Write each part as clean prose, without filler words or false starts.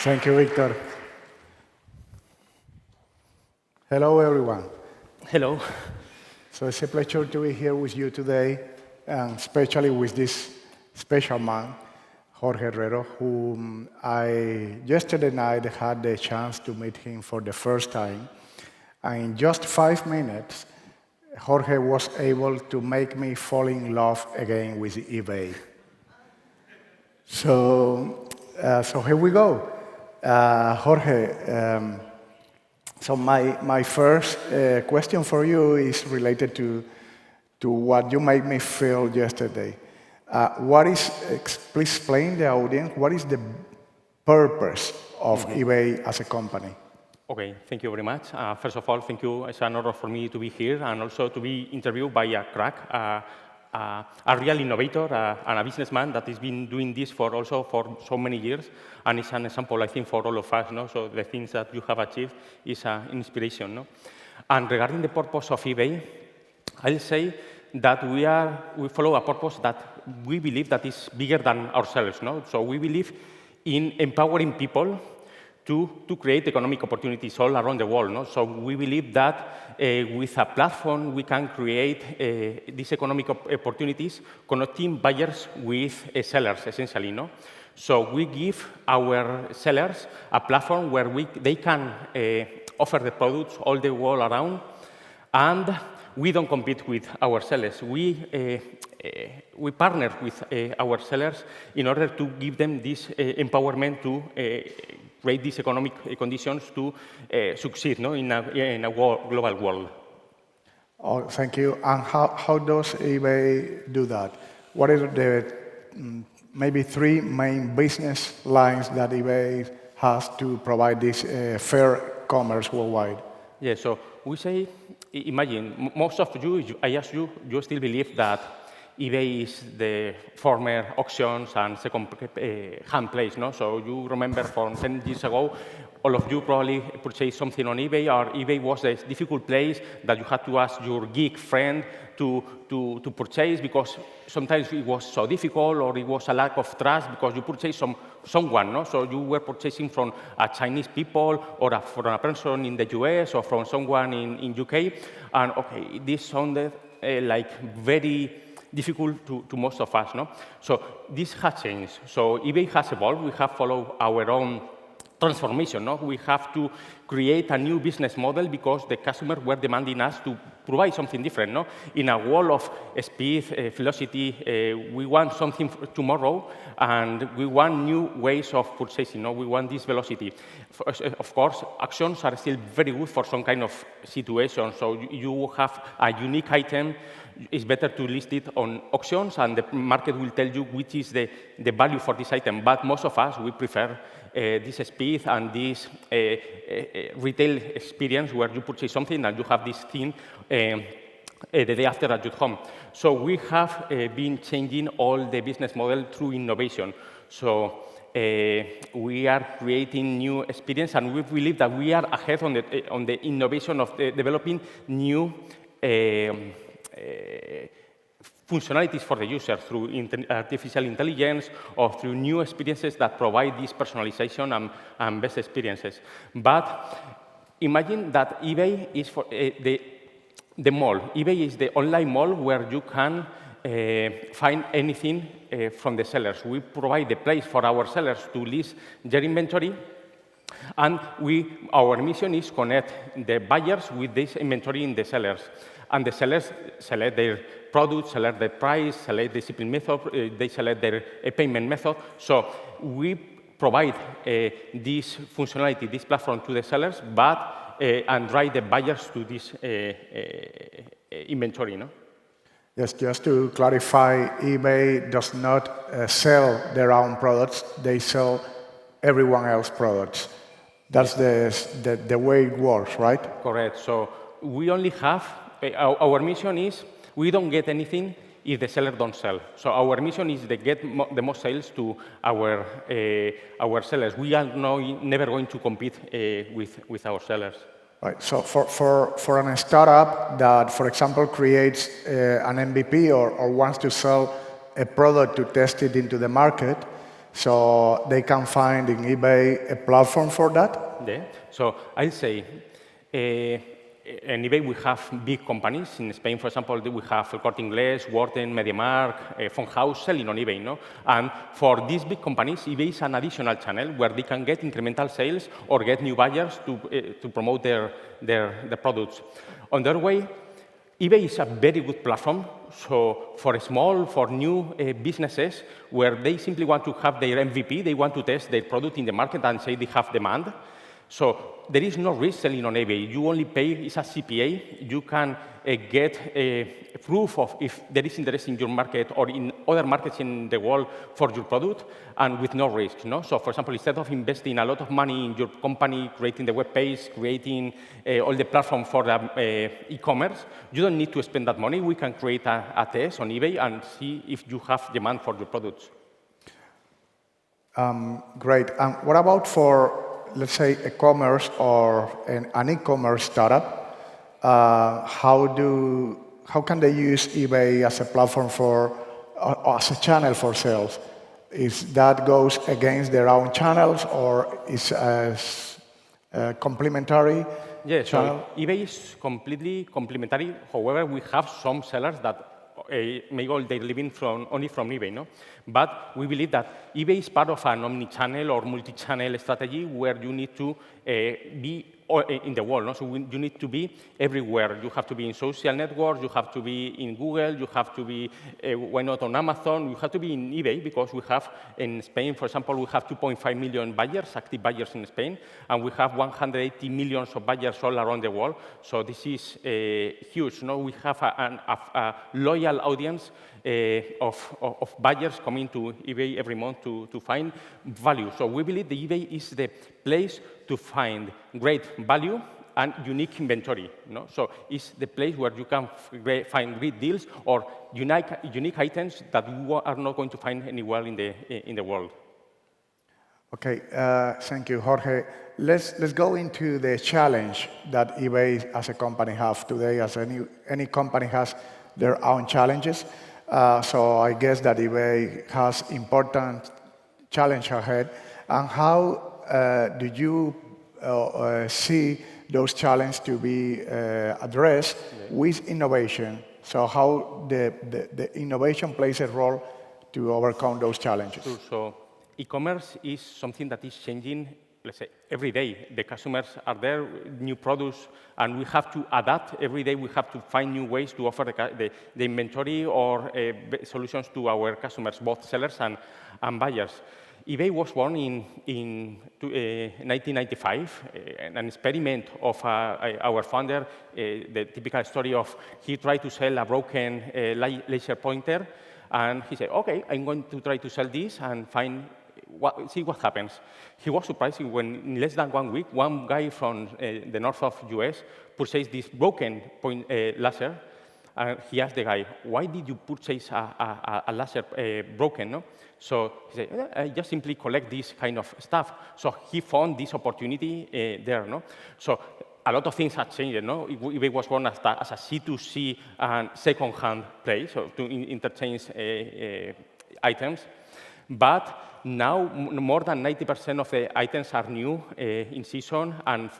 Thank you, Victor. Hello, everyone. Hello. So it's a pleasure to be here with you today, and especially with this special man, Jorge Herrero, whom I yesterday night had the chance to meet him for the first time. And in just 5 minutes, Jorge was able to make me fall in love again with eBay. So here we go. Jorge, so my first question for you is related to what you made me feel yesterday. Please explain the audience, what is the purpose of eBay as a company? Okay, thank you very much. First of all, thank you. It's an honor for me to be here and also to be interviewed by a crack, a real innovator and a businessman that has been doing this for so many years. And it's an example, I think, for all of us. No? So the things that you have achieved is an inspiration. No? And regarding the purpose of eBay, I'll say that we follow a purpose that we believe that is bigger than ourselves. No? So we believe in empowering people to create economic opportunities all around the world. No? So we believe that with a platform, we can create these economic opportunities, connecting buyers with sellers, essentially. No? So we give our sellers a platform where they can offer the products all the world around, and we don't compete with our sellers. We partner with our sellers in order to give them this empowerment to create these economic conditions to succeed, no, in a global world. Oh, thank you. And how does eBay do that? What are the maybe 3 main business lines that eBay has to provide this fair commerce worldwide? Yeah, so we say, imagine, most of you, I ask you, you still believe that eBay is the former auctions and second-hand place, no? So you remember from 10 years ago, all of you probably purchased something on eBay, or eBay was a difficult place that you had to ask your geek friend to purchase because sometimes it was so difficult or it was a lack of trust because you purchased someone, no? So you were purchasing from a Chinese people or from a person in the US or from someone in UK, and okay, this sounded like very difficult to most of us, no? So this has changed. So eBay has evolved. We have followed our own transformation, no? We have to create a new business model because the customers were demanding us to provide something different, no? In a world of speed, velocity, we want something tomorrow, and we want new ways of purchasing, no? We want this velocity. Of course, auctions are still very good for some kind of situation. So you have a unique item, it's better to list it on auctions, and the market will tell you which is the value for this item. But most of us, we prefer this speed and this retail experience where you purchase something and you have this thing the day after at your home. So we have been changing all the business model through innovation. So we are creating new experience, and we believe that we are ahead on the innovation of developing new functionalities for the user through artificial intelligence or through new experiences that provide this personalization and best experiences. But imagine that eBay is for the mall. eBay is the online mall where you can find anything from the sellers. We provide the place for our sellers to list their inventory, and our mission is connect the buyers with this inventory in the sellers. And the sellers select their products, select the price, select the shipping method, they select their payment method. So we provide this functionality, this platform to the sellers, and drive the buyers to this inventory, no? Yes, just to clarify, eBay does not sell their own products, they sell everyone else's products. That's the way it works, right? Correct. So we only have, our mission is, we don't get anything if the seller don't sell. So our mission is to get the most sales to our sellers. We are never going to compete with our sellers. Right. So for a startup that, for example, creates an MVP or wants to sell a product to test it into the market, So they can find in eBay a platform for that? Yeah. So I'll say, in eBay we have big companies. In Spain, for example, we have El Corte Inglés, Worten, MediaMarkt, Fonhaus selling on eBay, no? And for these big companies, eBay is an additional channel where they can get incremental sales or get new buyers to promote their products. On their way, eBay is a very good platform. So for new businesses where they simply want to have their MVP, they want to test their product in the market and say they have demand. So there is no risk selling on eBay. You only pay, it's a CPA. You can get a proof of if there is interest in your market or in other markets in the world for your product, and with no risk. No? So for example, instead of investing a lot of money in your company, creating the web page, creating all the platform for the e-commerce, you don't need to spend that money. We can create a test on eBay and see if you have demand for your products. Great. And what about for, let's say, a commerce or an e-commerce startup? How can they use eBay as a platform or as a channel for sales? Is that goes against their own channels, or is as complementary? Yes, channel? so eBay is completely complementary. However, we have some sellers that make all their living only from eBay, no? But we believe that eBay is part of an omni-channel or multi-channel strategy where you need to be in the world, no? So you need to be everywhere. You have to be in social networks, you have to be in Google, you have to be, why not on Amazon, you have to be in eBay, because we have, in Spain, for example, we have 2.5 million buyers, active buyers in Spain, and we have 180 million of buyers all around the world. So this is huge, no? We have a loyal audience of buyers coming to eBay every month to find value. So we believe the eBay is the place to find great value and unique inventory. No? So it's the place where you can find great deals or unique items that you are not going to find anywhere in the world. Okay, thank you, Jorge. Let's go into the challenge that eBay as a company have today. As any company has their own challenges. So I guess that eBay has important challenge ahead. And how do you see those challenges to be addressed with innovation? So how the innovation plays a role to overcome those challenges? Sure. So e-commerce is something that is changing, let's say, every day. The customers are there, new products, and we have to adapt. Every day we have to find new ways to offer the inventory or solutions to our customers, both sellers and buyers. eBay was born in 1995, an experiment of our founder, the typical story of he tried to sell a broken laser pointer, and he said, okay, I'm going to try to sell this and see what happens. He was surprised when in less than 1 week, one guy from the north of US purchased this broken laser, and he asked the guy, why did you purchase a laser broken, no? So he said, I just simply collect this kind of stuff. So he found this opportunity there, no? So a lot of things have changed, no? eBay was born as a C2C and second-hand place, so to interchange items. But now more than 90% of the items are new, in season, and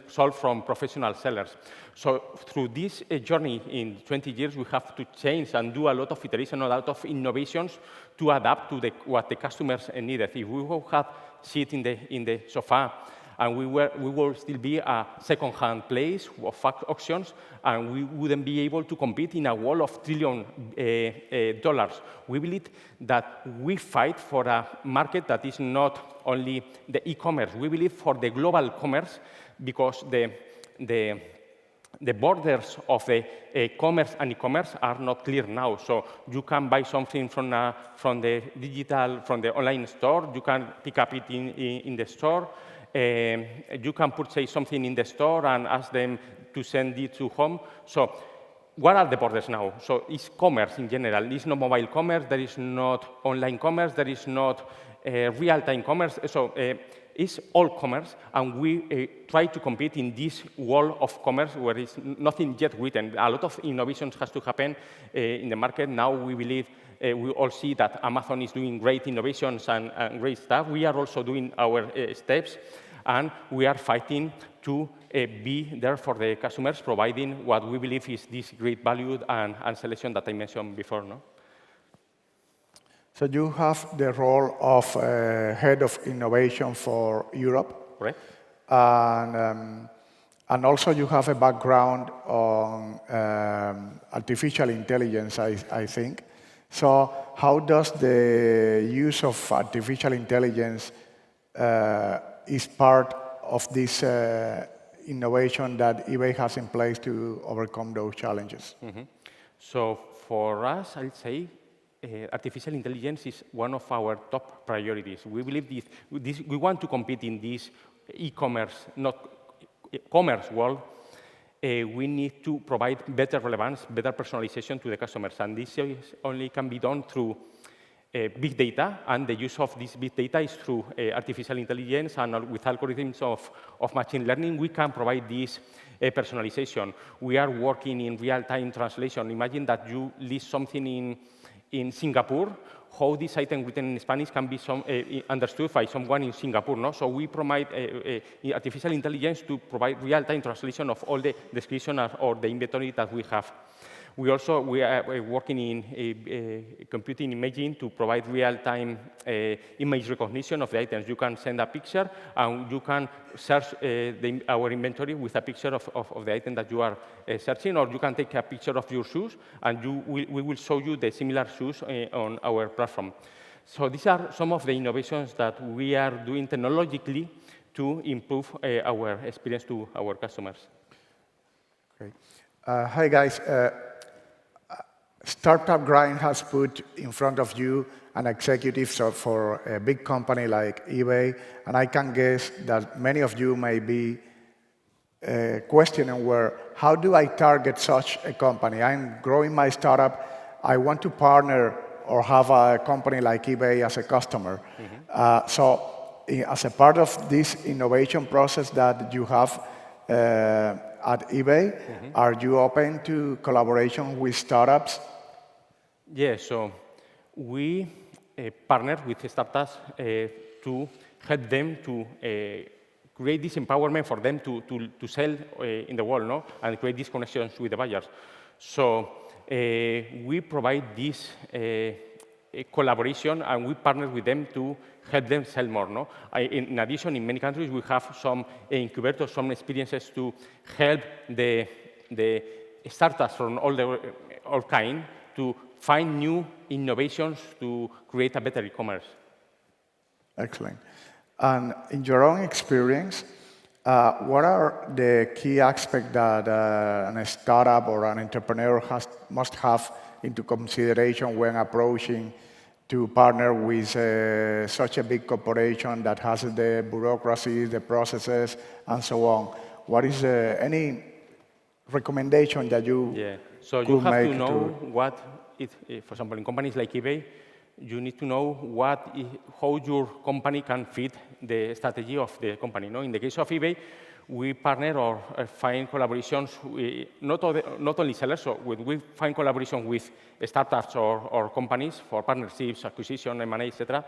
sold from professional sellers. So through this journey in 20 years, we have to change and do a lot of iteration, a lot of innovations to adapt to what the customers needed. If we would have sit in the sofa and we will still be a second-hand place of auctions, and we wouldn't be able to compete in a world of $1 trillion. We believe that we fight for a market that is not only the e-commerce. We believe for the global commerce, because the borders of the commerce and e-commerce are not clear now. So you can buy something from the online store. You can pick up it in the store. You can purchase something in the store and ask them to send it to home. So what are the borders now? So it's commerce in general. It's not mobile commerce. There is not online commerce. There is not real-time commerce. So is all commerce, and we try to compete in this world of commerce where it's nothing yet written. A lot of innovations has to happen in the market. Now we believe, we all see that Amazon is doing great innovations and great stuff. We are also doing our steps, and we are fighting to be there for the customers, providing what we believe is this great value and selection that I mentioned before. No? So you have the role of head of innovation for Europe. Correct. And also you have a background on artificial intelligence, I think. So how does the use of artificial intelligence is part of this innovation that eBay has in place to overcome those challenges? Mm-hmm. So for us, I'd say artificial intelligence is one of our top priorities. We believe we want to compete in this e-commerce, not commerce world. We need to provide better relevance, better personalization to the customers, and this only can be done through big data, and the use of this big data is through artificial intelligence, and with algorithms of machine learning, we can provide this personalization. We are working in real-time translation. Imagine that you list something in Singapore, how this item written in Spanish can be understood by someone in Singapore. No? So we provide artificial intelligence to provide real-time translation of all the description or the inventory that we have. We are working in computing imaging to provide real-time image recognition of the items. You can send a picture, and you can search our inventory with a picture of the item that you are searching, or you can take a picture of your shoes, and we will show you the similar shoes on our platform. So these are some of the innovations that we are doing technologically to improve our experience to our customers. Great. Hi, guys. Startup Grind has put in front of you an executive for a big company like eBay, and I can guess that many of you may be questioning how do I target such a company? I'm growing my startup. I want to partner or have a company like eBay as a customer. Mm-hmm. So as a part of this innovation process that you have at eBay, mm-hmm. Are you open to collaboration with startups? Yeah, so we partner with startups to help them to create this empowerment for them to sell in the world, no? And create these connections with the buyers. So we provide this collaboration, and we partner with them to help them sell more. No? In addition, in many countries, we have some incubators, some experiences to help the startups from all kind to find new innovations to create a better e-commerce. Excellent. And in your own experience, what are the key aspects that a startup or an entrepreneur must have into consideration when approaching to partner with such a big corporation that has the bureaucracy, the processes, and so on? What is any recommendation that you So you have to know for example, in companies like eBay, you need to know how your company can fit the strategy of the company. No? In the case of eBay, we partner or find collaborations, not only sellers, so we find collaboration with startups or companies for partnerships, acquisition, M&A, etc.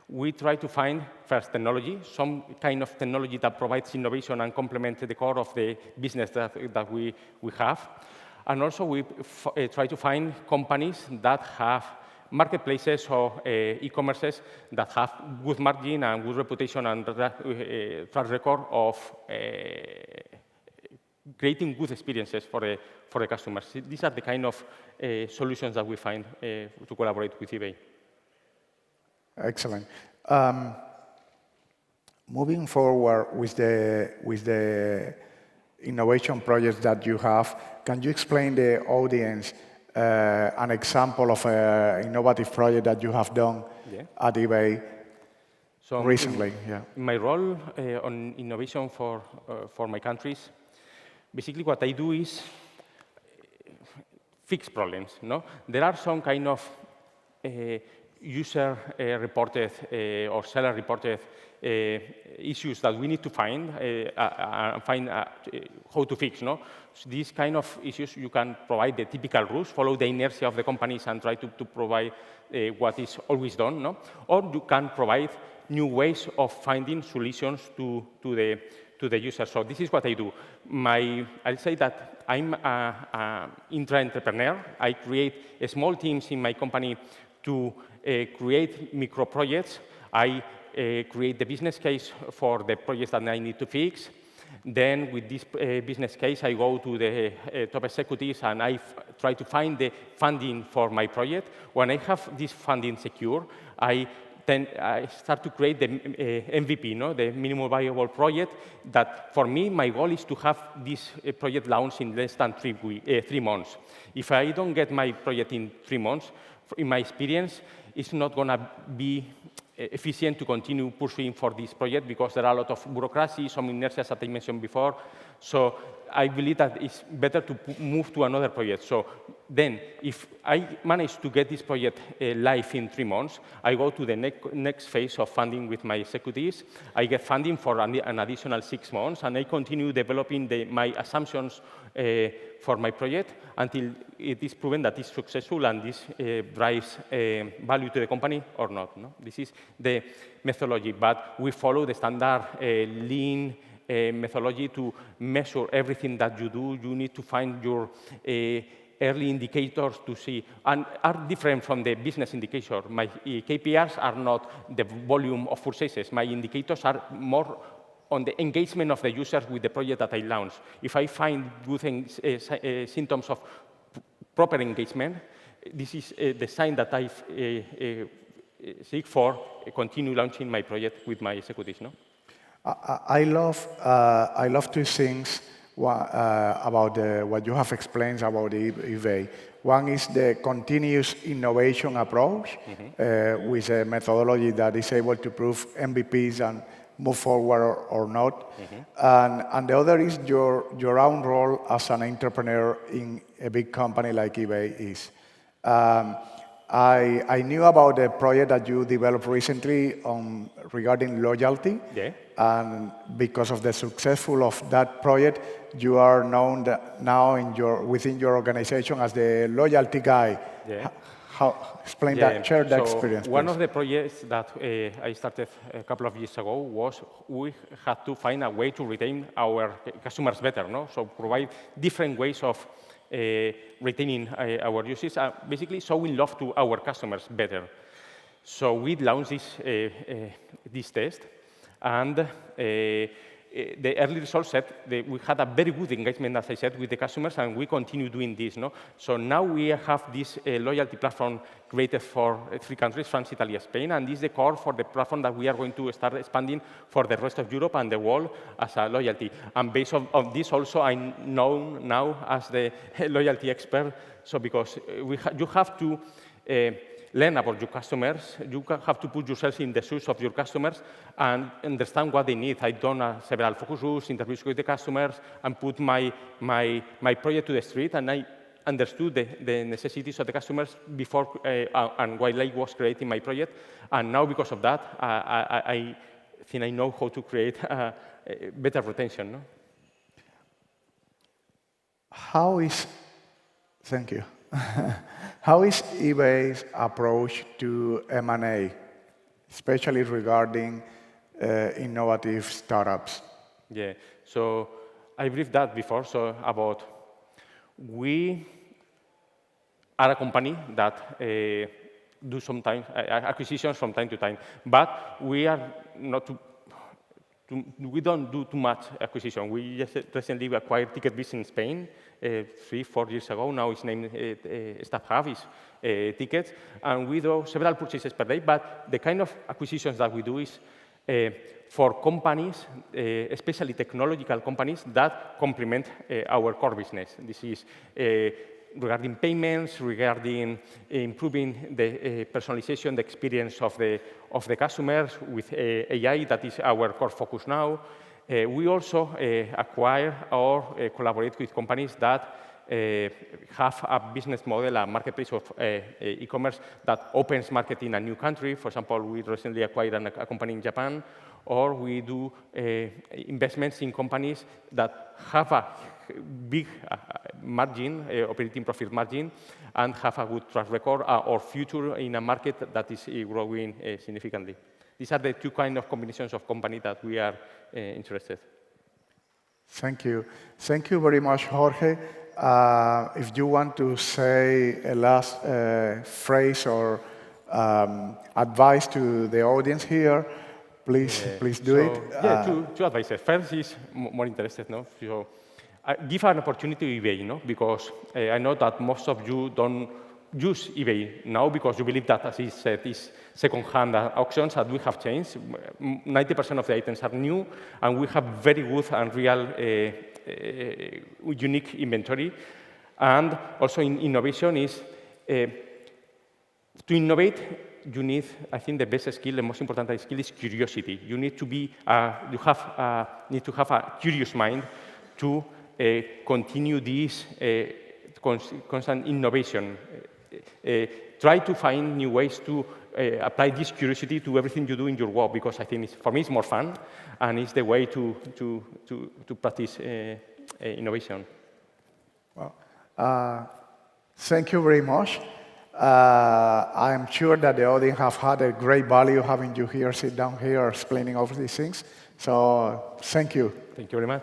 We try to find first technology, some kind of technology that provides innovation and complements the core of the business that we have. And also we try to find companies that have marketplaces or e-commerces that have good margin and good reputation and track record of creating good experiences for the customers. These are the kind of solutions that we find to collaborate with eBay. Excellent. Moving forward with the innovation projects that you have, can you explain the audience an example of an innovative project that you have done at eBay recently? In my role on innovation for my countries, basically what I do is fix problems. No? There are some kind of user-reported or seller-reported issues that we need to find and find how to fix. No? So these kind of issues, you can provide the typical rules, follow the inertia of the companies, and try to provide what is always done. No? Or you can provide new ways of finding solutions to the user. So this is what I do. I'll say that I'm an intra-entrepreneur. I create small teams in my company to create micro projects. I create the business case for the projects that I need to fix. Then with this business case, I go to the top executives and I try to find the funding for my project. When I have this funding secure, then I start to create the MVP, no? The minimum viable project. That for me, my goal is to have this project launched in less than 3 months. If I don't get my project in 3 months, in my experience, it's not going to be efficient to continue pursuing for this project because there are a lot of bureaucracy, some inertia, as I mentioned before. So I believe that it's better to move to another project. So then, if I manage to get this project live in 3 months, I go to the next phase of funding with my executives. I get funding for an additional 6 months, and I continue developing my assumptions for my project until it is proven that it's successful and this drives value to the company or not. No? This is the methodology, but we follow the standard lean methodology to measure everything that you do. You need to find your early indicators to see, and are different from the business indicator. My KPIs are not the volume of purchases. My indicators are more on the engagement of the users with the project that I launch. If I find good symptoms of proper engagement, this is the sign that I seek for continue launching my project with my executives. No? I love two things about what you have explained about eBay. One is the continuous innovation approach with a methodology that is able to prove MVPs and move forward or not. And the other is your own role as an entrepreneur in a big company like eBay is. I knew about the project that you developed recently regarding loyalty. Yeah. And because of the successful of that project, you are known now within your organization as the loyalty guy. Yeah. Explain that, share that experience, One please. of the projects that I started a couple of years ago was we had to find a way to retain our customers better, no? So provide different ways of retaining our users, basically showing love to our customers better. So we launched this test, and the early results said that we had a very good engagement, as I said, with the customers, and we continue doing this. No? So now we have this loyalty platform created for 3 countries, France, Italy, Spain, and this is the core for the platform that we are going to start expanding for the rest of Europe and the world as a loyalty. And based on this also, I'm known now as the loyalty expert, so because you have to learn about your customers. You have to put yourself in the shoes of your customers and understand what they need. I've done several focus groups, interviews with the customers, and put my project to the street, and I understood the necessities of the customers before and while I was creating my project. And now, because of that, I think I know how to create better retention. No? Thank you. How is eBay's approach to M&A, especially regarding innovative startups? Yeah, so I briefed that before, so about we are a company that do sometimes acquisitions from time to time, but we are not we don't do too much acquisition. We just recently acquired TicketBiz in Spain 3-4 years ago. Now it's named StubHub, is tickets, and we do several purchases per day. But the kind of acquisitions that we do is for companies, especially technological companies, that complement our core business. This is regarding payments, regarding improving the personalization, the experience of the customers with AI. That is our core focus now. We also acquire or collaborate with companies that have a business model, a marketplace of e-commerce that opens market in a new country. For example, we recently acquired a company in Japan, or we do investments in companies that have a big margin, operating profit margin, and have a good track record or future in a market that is growing significantly. These are the two kind of combinations of company that we are interested. Thank you. Thank you very much, Jorge. If you want to say a last phrase or advice to the audience here, please do it. Yeah, two advices. First is more interested, no? So, give an opportunity to eBay, no? Because I know that most of you don't use eBay now because you believe that, as he said, is second-hand auctions that we have changed. 90% of the items are new, and we have very good and real unique inventory. And also in innovation is to innovate. You need, I think, the best skill, the most important skill is curiosity. You need to be, need to have a curious mind to continue this constant innovation. Try to find new ways to apply this curiosity to everything you do in your work, because I think for me it's more fun, and it's the way to practice innovation. Well, thank you very much. I'm sure that the audience have had a great value having you here, sit down here, explaining all of these things. So thank you. Thank you very much.